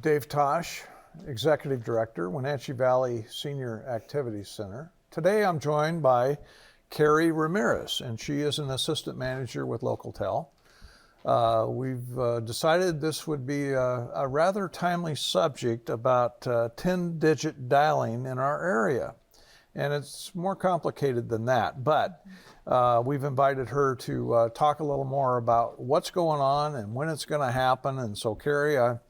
Dave Tosh, Executive Director, Wenatchee Valley Senior Activities Center. Today I'm joined by Kerri Ramierz, and she is an Assistant Manager with LocalTel. We've decided this would be a rather timely subject about 10-digit dialing in our area. And it's more complicated than that, but we've invited her to talk a little more about what's going on and when it's going to happen. And so, Kerri,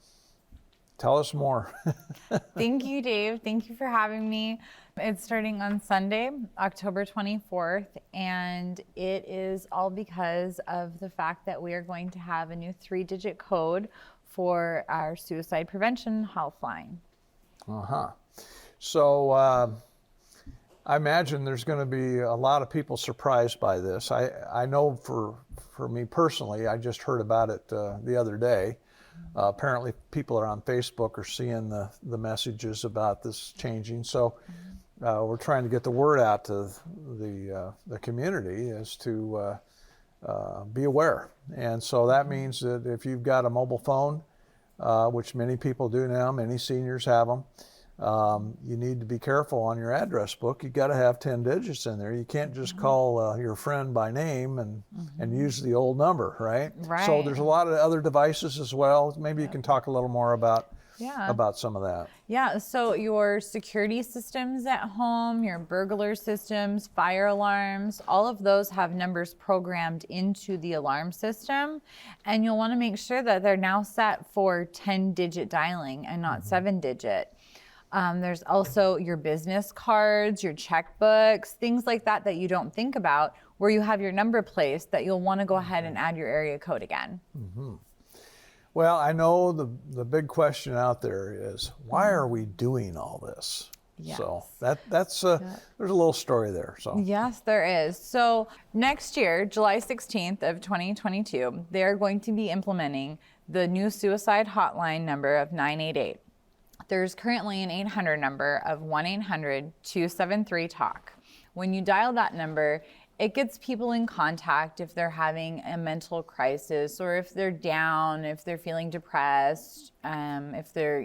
tell us more. Thank you, Dave. Thank you for having me. It's starting on Sunday, October 24th, and it is all because of the fact that we are going to have a new 3-digit code for our suicide prevention helpline. So I imagine there's going to be a lot of people surprised by this. I know for me personally, I just heard about it the other day. Apparently people are on Facebook or seeing the messages about this changing. So we're trying to get the word out to the community as to be aware. And so that means that if you've got a mobile phone, which many people do now, many seniors have them, you need to be careful on your address book. You got to have 10 digits in there. You can't just call your friend by name and use the old number, right? Right. So there's a lot of other devices as well. Maybe you can talk a little more about some of that. Yeah, so your security systems at home, your burglar systems, fire alarms, all of those have numbers programmed into the alarm system. And you'll want to make sure that they're now set for 10-digit dialing and not 7-digit. There's also your business cards, your checkbooks, things like that that you don't think about, where you have your number placed that you'll want to go ahead and add your area code again. Well, I know the big question out there is, why are we doing all this? Yes. So that's there's a little story there. So yes, there is. So next year, July 16th of 2022, they're going to be implementing the new suicide hotline number of 988. There's currently an 800 number of 1-800-273-TALK. When you dial that number, it gets people in contact if they're having a mental crisis, or if they're down, if they're feeling depressed, if they're,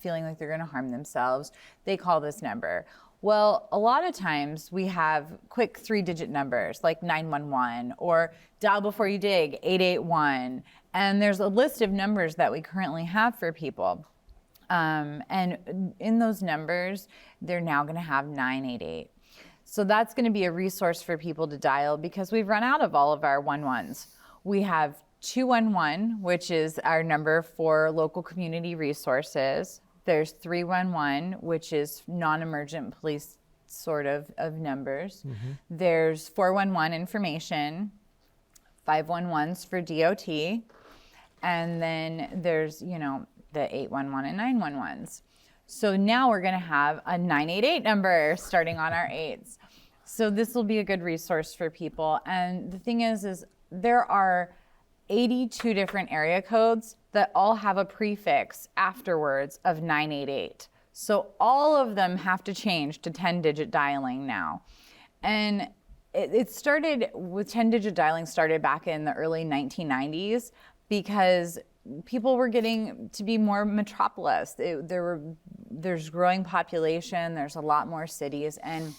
feeling like they're going to harm themselves. They call this number. Well, a lot of times we have quick 3-digit numbers like 911 or dial before you dig 881. And there's a list of numbers that we currently have for people. And in those numbers, they're now going to have 988. So that's going to be a resource for people to dial because we've run out of all of our 11s. We have 211, which is our number for local community resources. There's 311, which is non-emergent police sort of numbers. There's 411 information, 511s for DOT, and then there's, the 811 and 911s. So now we're going to have a 988 number starting on our 8s. So this will be a good resource for people. And the thing is there are 82 different area codes that all have a prefix afterwards of 988. So all of them have to change to 10-digit dialing now. And it started with 10-digit dialing started back in the early 1990s because people were getting to be more metropolis. There's growing population, there's a lot more cities, and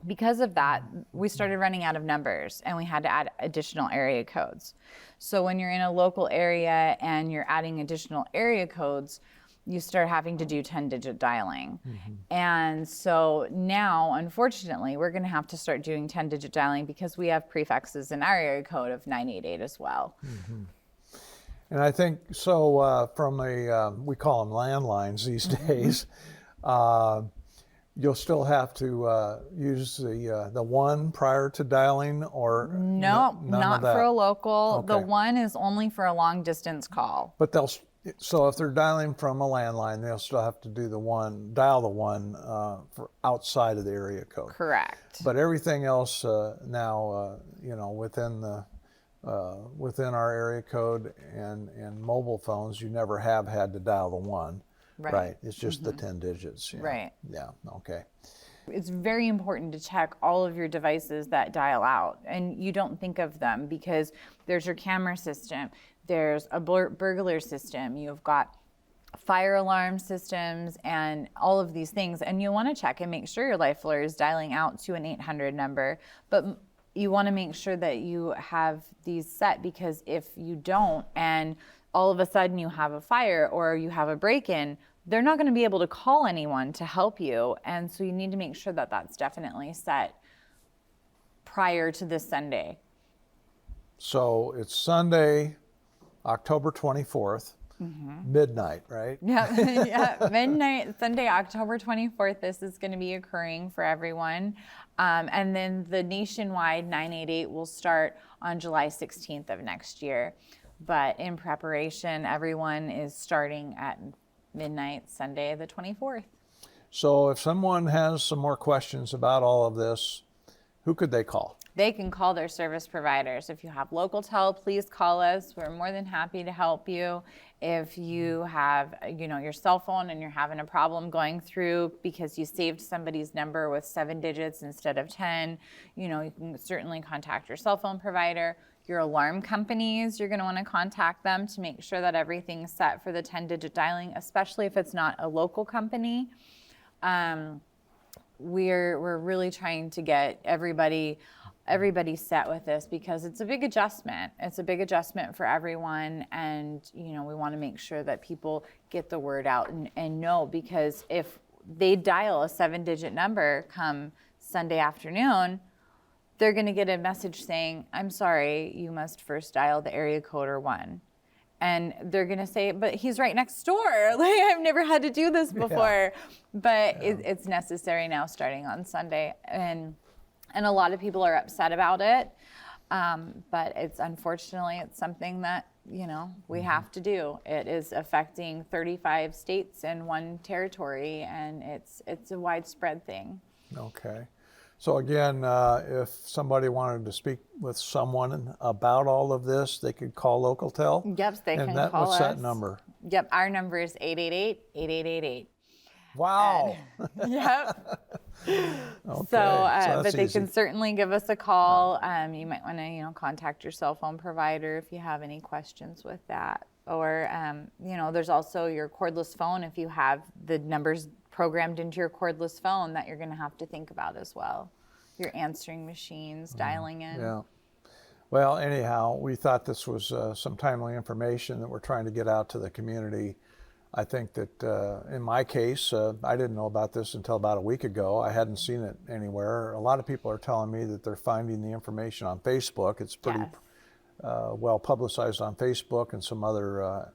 because of that, we started running out of numbers and we had to add additional area codes. So when you're in a local area and you're adding additional area codes, you start having to do 10-digit dialing. And so now, unfortunately, we're going to have to start doing 10-digit dialing because we have prefixes in our area code of 988 as well. And I think so from we call them landlines these days, you'll still have to use the 1 prior to dialing, or no, not for a local. Okay. The 1 is only for a long distance call. But so if they're dialing from a landline, they'll still have to do dial the 1 for outside of the area code. Correct. But everything else now, within our area code and mobile phones, you never have had to dial the 1. Right. It's just the 10 digits. Right. Yeah. Okay. It's very important to check all of your devices that dial out, and you don't think of them because there's your camera system, there's a burglar system, you've got fire alarm systems and all of these things. And you want to check and make sure your life lawyer is dialing out to an 800 number. But you want to make sure that you have these set, because if you don't and all of a sudden you have a fire or you have a break-in, they're not going to be able to call anyone to help you. And so you need to make sure that that's definitely set prior to this Sunday. So it's Sunday, October 24th, midnight, right? Yeah, yeah. Midnight, Sunday, October 24th. This is going to be occurring for everyone. And then the nationwide 988 will start on July 16th of next year. But in preparation, everyone is starting at midnight, Sunday, the 24th. So if someone has some more questions about all of this, who could they call? They can call their service providers. If you have LocalTel, please call us. We're more than happy to help you. If you have, your cell phone and you're having a problem going through because you saved somebody's number with 7 digits instead of 10, you can certainly contact your cell phone provider. Your alarm companies, you're going to want to contact them to make sure that everything's set for the 10-digit dialing, especially if it's not a local company. We're really trying to get everybody set with this, because it's a big adjustment. It's a big adjustment for everyone, and we want to make sure that people get the word out and know, because if they dial a 7-digit number come Sunday afternoon, they're going to get a message saying, "I'm sorry, you must first dial the area code or 1." And they're going to say, "But he's right next door. Like, I've never had to do this before." But it's necessary now starting on Sunday. And a lot of people are upset about it. But unfortunately, it's something that, we have to do. It is affecting 35 states and 1 territory, and it's a widespread thing. Okay. So again, if somebody wanted to speak with someone about all of this, they could call LocalTel? Yep, they can call us. And what's that number? Yep, our number is 888-8888. Wow. Yep. Okay. So that's but they easy. can certainly give us a call. You might want to, contact your cell phone provider if you have any questions with that. Or, there's also your cordless phone. If you have the numbers programmed into your cordless phone, that you're going to have to think about as well. Your answering machines, dialing in. Yeah. Well, anyhow, we thought this was some timely information that we're trying to get out to the community. I think that in my case, I didn't know about this until about a week ago. I hadn't seen it anywhere. A lot of people are telling me that they're finding the information on Facebook. It's pretty well publicized on Facebook and some other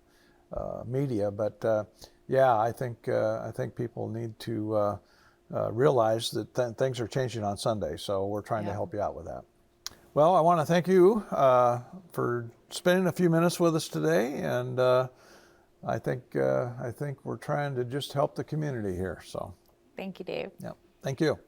media. But I think people need to realize that things are changing on Sunday. So we're trying to help you out with that. Well, I want to thank you for spending a few minutes with us today, and I think we're trying to just help the community here. So Thank you, Dave. yeah, thank you.